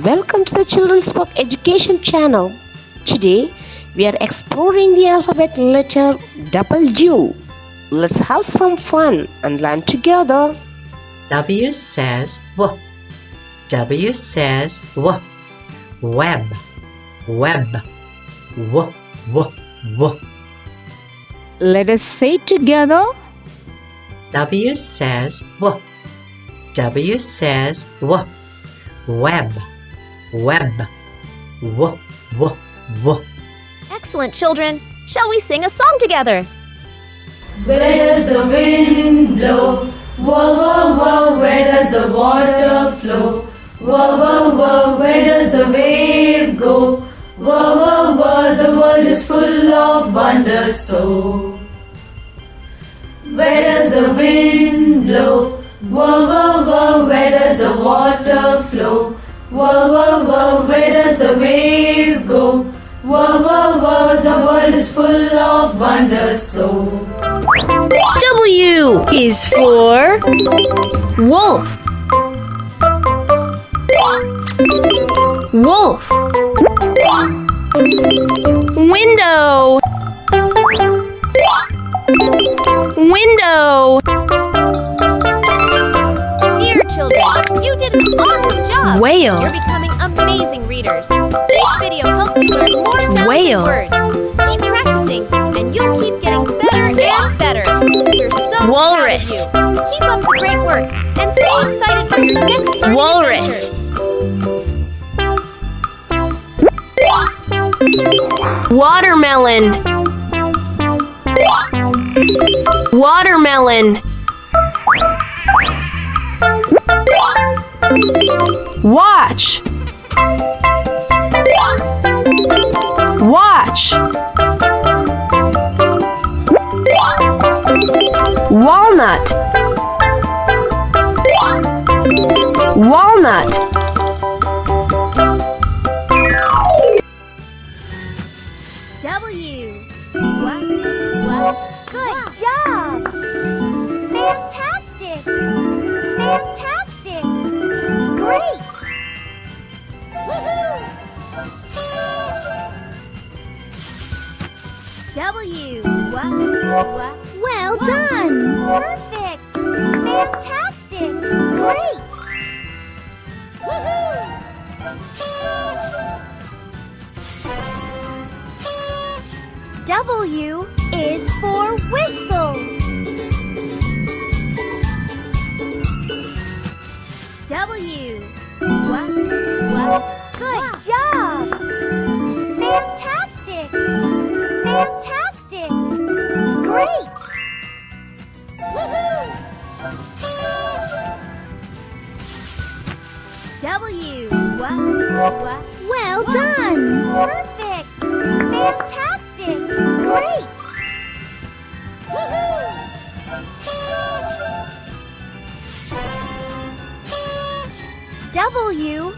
Welcome to the Children's Book Education channel. Today we are exploring the alphabet letter W. Let's have some fun and learn together. W says W. W says W. Web, web, W, W, W. Let us say together. W says W. W says W. Web, web, W, W, W. Excellent, children. Shall we sing a song together? Where does the wind blow? Whoa, whoa, whoa, where does the water flow? Whoa, whoa, whoa, where does the wave go? Whoa, whoa, whoa, the world is full of wonders so. Where does the wind blow? Whoa, whoa, whoa, where does the water flow? Whoa, whoa, whoa, where does the wave go? Whoa, whoa, whoa, the world is full of wonders so. W is for wolf. Wolf. Window. Window. Dear children, you did an awesome job. Whale. You're becoming amazing readers. Each video helps you learn more sounds and words. Keep practicing, and you'll keep getting better and better. We're so Walrus. proud of you. Keep up the great work, and stay excited for your next learning Walrus. adventures. Watermelon. Watermelon. Watch. Watch. Walnut. Walnut. W. What? Good job! Fantastic! Fantastic! Great! Woohoo! W. What? Well done! Perfect! Fantastic! Great! Woohoo! W is for whistle. W. What? Good job! Fantastic! Fantastic! Great! Woohoo! W. What? Well done! Perfect! Fantastic! Great! Woohoo! W